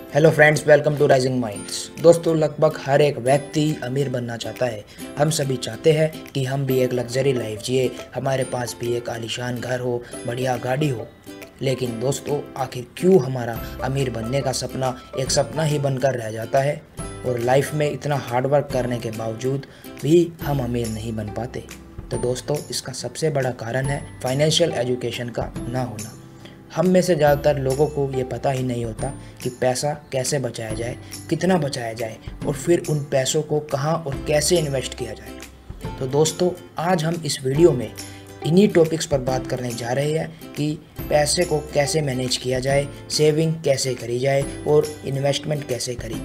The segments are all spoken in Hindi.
Hello friends, welcome to rising minds. दोस्तों, लगभग हर एक व्यक्ति अमीर बनना चाहता है। हम सभी चाहते हैं कि हम भी एक लग्जरी लाइफ जिए, हमारे पास भी एक आलीशान घर हो, बढ़िया गाड़ी हो। लेकिन दोस्तों, आखिर क्यों हमारा अमीर बनने का सपना एक सपना ही बनकर रह जाता है और लाइफ में इतना हार्डवर्क करने के बावजूद भी हम अमीर नहीं बन पाते? तो दोस्तों, इसका सबसे बड़ा कारण है फाइनेंशियल एजुकेशन का ना होना। हम में से ज़्यादातर लोगों को ये पता ही नहीं होता कि पैसा कैसे बचाया जाए, कितना बचाया जाए और फिर उन पैसों को कहाँ और कैसे इन्वेस्ट किया जाए। तो दोस्तों, आज हम इस वीडियो में इन्हीं टॉपिक्स पर बात करने जा रहे हैं कि पैसे को कैसे मैनेज किया जाए, सेविंग कैसे करी जाए और इन्वेस्टमेंट कैसे करी।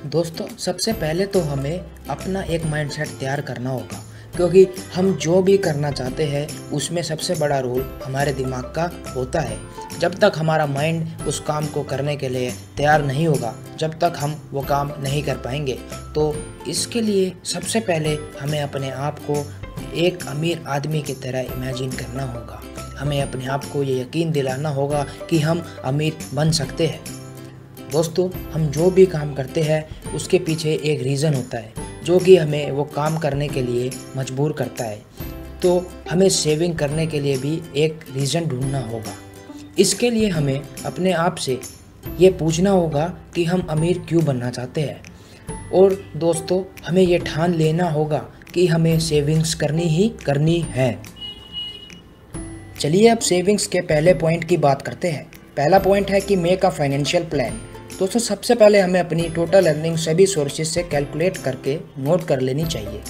दोस्तों, सबसे पहले तो हमें अपना एक माइंडसेट तैयार करना होगा, क्योंकि हम जो भी करना चाहते हैं उसमें सबसे बड़ा रोल हमारे दिमाग का होता है। जब तक हमारा माइंड उस काम को करने के लिए तैयार नहीं होगा, जब तक हम वो काम नहीं कर पाएंगे। तो इसके लिए सबसे पहले हमें अपने आप को एक अमीर आदमी की तरह इमेजिन करना होगा। हमें अपने आप को ये यकीन दिलाना होगा कि हम अमीर बन सकते हैं। दोस्तों, हम जो भी काम करते हैं उसके पीछे एक रीज़न होता है जो कि हमें वो काम करने के लिए मजबूर करता है। तो हमें सेविंग करने के लिए भी एक रीज़न ढूंढना होगा। इसके लिए हमें अपने आप से ये पूछना होगा कि हम अमीर क्यों बनना चाहते हैं। और दोस्तों, हमें ये ठान लेना होगा कि हमें सेविंग्स करनी ही करनी है। चलिए अब सेविंग्स के पहले पॉइंट की बात करते हैं। पहला पॉइंट है कि मेक अ फाइनेंशियल प्लान। दोस्तों, सबसे पहले हमें अपनी टोटल अर्निंग सभी सोर्सेज से कैलकुलेट करके नोट कर लेनी चाहिए।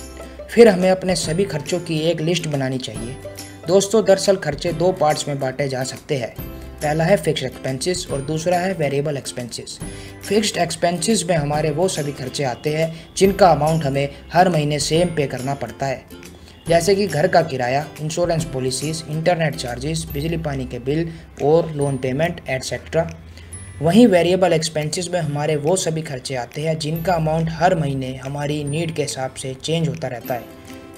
फिर हमें अपने सभी खर्चों की एक लिस्ट बनानी चाहिए। दोस्तों, दरअसल खर्चे दो पार्ट्स में बांटे जा सकते हैं। पहला है फिक्स्ड एक्सपेंसेस और दूसरा है वेरिएबल एक्सपेंसेस। फिक्स्ड एक्सपेंसेस में हमारे वो सभी खर्चे आते हैं जिनका अमाउंट हमें हर महीने सेम पे करना पड़ता है, जैसे कि घर का किराया, इंश्योरेंस पॉलिसीज, इंटरनेट चार्जेस, बिजली पानी के बिल और लोन पेमेंट एटसेट्रा। वहीं वेरिएबल एक्सपेंसेस में हमारे वो सभी खर्चे आते हैं जिनका अमाउंट हर महीने हमारी नीड के हिसाब से चेंज होता रहता है,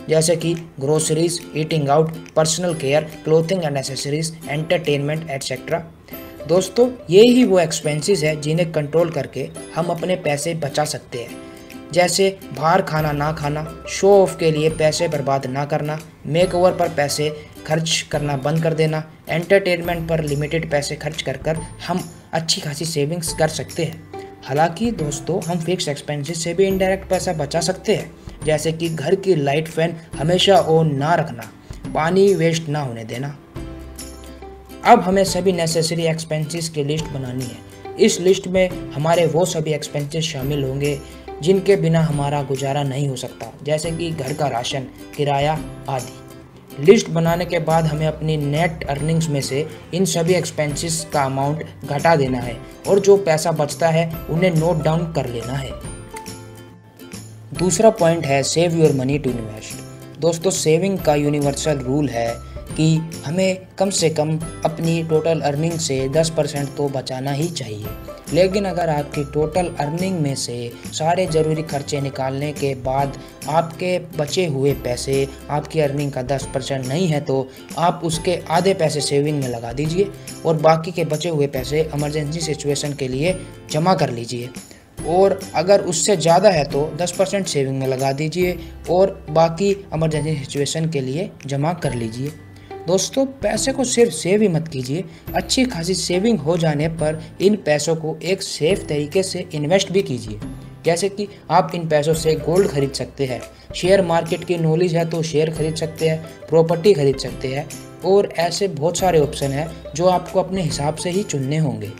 जैसे कि groceries, eating out, personal care, clothing and accessories, entertainment etcetera. दोस्तों, ये ही वो एक्सपेंसेस है जिन्हें कंट्रोल करके हम अपने पैसे बचा सकते हैं, जैसे बाहर खाना ना खाना, शो ऑफ के लिए पैसे बर्बाद ना करना, मेकओवर पर पैसे खर्च करना बंद कर देना, एंटरटेनमेंट पर लिमिटेड पैसे खर्च कर हम अच्छी खासी सेविंग्स कर सकते हैं। हालांकि दोस्तों, हम फिक्स एक्सपेंसेस से भी इनडायरेक्ट पैसा बचा सकते हैं, जैसे कि घर की लाइट फैन हमेशा ऑन ना रखना, पानी वेस्ट ना होने देना। अब हमें सभी नेसेसरी एक्सपेंसेस की लिस्ट बनानी है। इस लिस्ट में हमारे वो सभी एक्सपेंसेस शामिल होंगे जिनके बिना हमारा गुजारा नहीं हो सकता, जैसे कि घर का राशन, किराया आदि। लिस्ट बनाने के बाद हमें अपनी नेट अर्निंग्स में से इन सभी एक्सपेंसेस का अमाउंट घटा देना है और जो पैसा बचता है उन्हें नोट डाउन कर लेना है। दूसरा पॉइंट है save your money to invest. दोस्तों, सेविंग का यूनिवर्सल रूल है कि हमें कम से कम अपनी टोटल अर्निंग से 10% तो बचाना ही चाहिए। लेकिन अगर आपकी टोटल अर्निंग में से सारे ज़रूरी खर्चे निकालने के बाद आपके बचे हुए पैसे आपकी अर्निंग का 10% नहीं है, तो आप उसके आधे पैसे सेविंग में लगा दीजिए और बाकी के बचे हुए पैसे इमरजेंसी सिचुएशन के लिए जमा कर लीजिए। और अगर उससे ज़्यादा है तो 10% सेविंग में लगा दीजिए और बाकी इमरजेंसी सिचुएशन के लिए जमा कर लीजिए। दोस्तों, पैसे को सिर्फ सेव ही मत कीजिए, अच्छी खासी सेविंग हो जाने पर इन पैसों को एक सेफ तरीके से इन्वेस्ट भी कीजिए, जैसे कि आप इन पैसों से गोल्ड खरीद सकते हैं, शेयर मार्केट की नॉलेज है तो शेयर खरीद सकते हैं, प्रॉपर्टी खरीद सकते हैं और ऐसे बहुत सारे ऑप्शन हैं जो आपको अपने हिसाब से ही चुनने होंगे।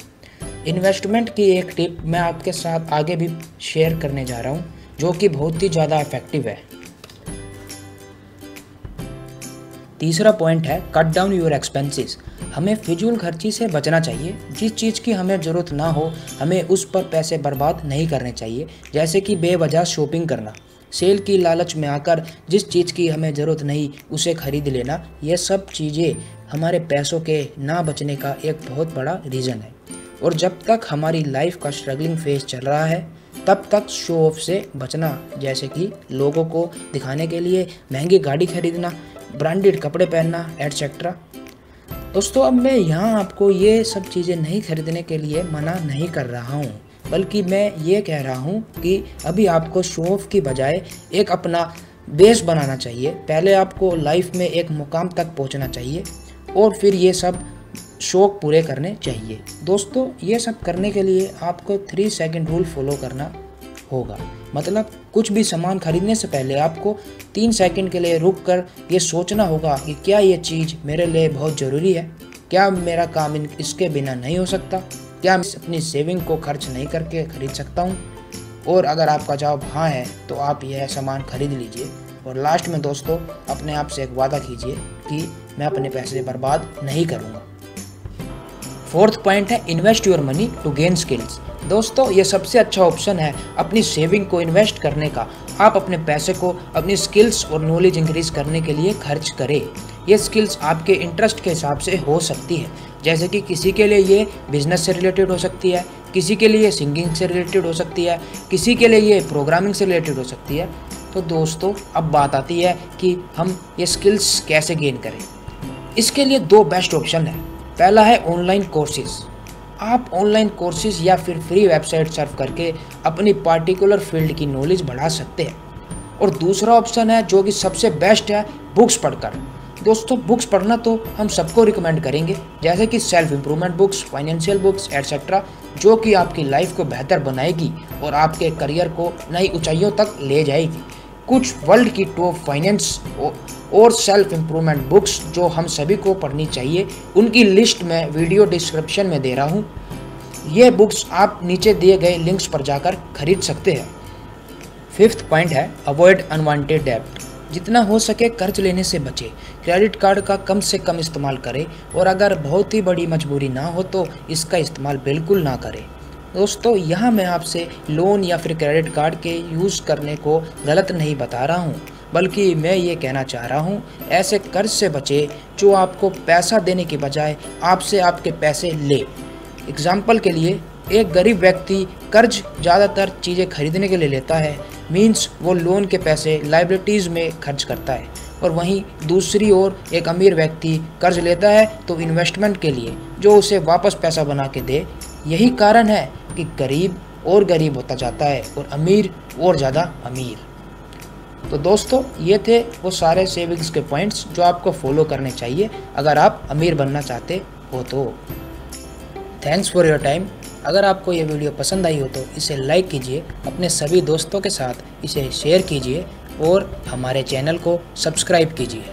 इन्वेस्टमेंट की एक टिप मैं आपके साथ आगे भी शेयर करने जा रहा हूँ जो कि बहुत ही ज़्यादा इफेक्टिव है। तीसरा पॉइंट है कट डाउन योर एक्सपेंसेस। हमें फिजूल खर्ची से बचना चाहिए। जिस चीज़ की हमें ज़रूरत ना हो हमें उस पर पैसे बर्बाद नहीं करने चाहिए, जैसे कि बेवजह शॉपिंग करना, सेल की लालच में आकर जिस चीज़ की हमें ज़रूरत नहीं उसे खरीद लेना। ये सब चीज़ें हमारे पैसों के ना बचने का एक बहुत बड़ा रीज़न है। और जब तक हमारी लाइफ का स्ट्रगलिंग फेज चल रहा है तब तक शो ऑफ से बचना, जैसे कि लोगों को दिखाने के लिए महंगी गाड़ी खरीदना, ब्रांडेड कपड़े पहनना एटसेट्रा। दोस्तों, अब मैं यहाँ आपको ये सब चीज़ें नहीं खरीदने के लिए मना नहीं कर रहा हूँ, बल्कि मैं ये कह रहा हूँ कि अभी आपको शो ऑफ की बजाय एक अपना बेस बनाना चाहिए। पहले आपको लाइफ में एक मुकाम तक पहुँचना चाहिए और फिर ये सब शौक पूरे करने चाहिए। दोस्तों, ये सब करने के लिए आपको 3 सेकंड रूल फॉलो करना होगा। मतलब कुछ भी सामान खरीदने से पहले आपको 3 सेकंड के लिए रुक कर ये सोचना होगा कि क्या ये चीज़ मेरे लिए बहुत ज़रूरी है, क्या मेरा काम इसके बिना नहीं हो सकता, क्या मैं अपनी सेविंग को खर्च नहीं करके खरीद सकता हूँ। और अगर आपका जवाब हाँ है तो आप यह सामान खरीद लीजिए। और लास्ट में दोस्तों, अपने आप से एक वादा कीजिए कि मैं अपने पैसे बर्बाद नहीं करूँगा। 4th पॉइंट है invest your money to gain skills. दोस्तों, ये सबसे अच्छा ऑप्शन है अपनी सेविंग को इन्वेस्ट करने का। आप अपने पैसे को अपनी स्किल्स और नॉलेज इंक्रीज करने के लिए खर्च करें। ये स्किल्स आपके इंटरेस्ट के हिसाब से हो सकती है, जैसे कि किसी के लिए ये बिजनेस से रिलेटेड हो सकती है, किसी के लिए सिंगिंग से रिलेटेड हो सकती है, किसी के लिए ये प्रोग्रामिंग से रिलेटेड हो सकती है। तो दोस्तों, अब बात आती है कि हम ये स्किल्स कैसे गेन करें। इसके लिए 2 बेस्ट ऑप्शन है। पहला है ऑनलाइन कोर्सेज। आप ऑनलाइन कोर्सेज या फिर फ्री वेबसाइट सर्फ करके अपनी पार्टिकुलर फील्ड की नॉलेज बढ़ा सकते हैं। और दूसरा ऑप्शन है जो कि सबसे बेस्ट है, बुक्स पढ़कर। दोस्तों, बुक्स पढ़ना तो हम सबको रिकमेंड करेंगे, जैसे कि self improvement books, financial books etcetera, जो कि आपकी लाइफ को बेहतर बनाएगी और आपके करियर को नई ऊंचाइयों तक ले जाएगी। कुछ वर्ल्ड की टॉप फाइनेंस और सेल्फ इम्प्रूवमेंट बुक्स जो हम सभी को पढ़नी चाहिए, उनकी लिस्ट मैं वीडियो डिस्क्रिप्शन में दे रहा हूँ। ये बुक्स आप नीचे दिए गए लिंक्स पर जाकर खरीद सकते हैं। 5th पॉइंट है अवॉइड अनवांटेड डेब्ट। जितना हो सके कर्ज लेने से बचें। क्रेडिट कार्ड का कम से कम इस्तेमाल करें और अगर बहुत ही बड़ी मजबूरी ना हो तो इसका इस्तेमाल बिल्कुल ना करें। दोस्तों, यहाँ मैं आपसे लोन या फिर क्रेडिट कार्ड के यूज़ करने को गलत नहीं बता रहा हूँ, बल्कि मैं ये कहना चाह रहा हूँ ऐसे कर्ज से बचे जो आपको पैसा देने के बजाय आपसे आपके पैसे ले। एग्जाम्पल के लिए, एक गरीब व्यक्ति कर्ज ज़्यादातर चीज़ें खरीदने के लिए लेता है, मीन्स वो लोन के पैसे लाइबिलिटीज़ में खर्च करता है। और वहीं दूसरी ओर एक अमीर व्यक्ति कर्ज लेता है तो इन्वेस्टमेंट के लिए, जो उसे वापस पैसा बना के दे। यही कारण है कि गरीब और गरीब होता जाता है और अमीर और ज़्यादा अमीर। तो दोस्तों, ये थे वो सारे सेविंग्स के पॉइंट्स जो आपको फॉलो करने चाहिए अगर आप अमीर बनना चाहते हो तो। Thanks for your time. अगर आपको ये वीडियो पसंद आई हो तो इसे लाइक कीजिए, अपने सभी दोस्तों के साथ इसे शेयर कीजिए और हमारे चैनल को सब्सक्राइब कीजिए।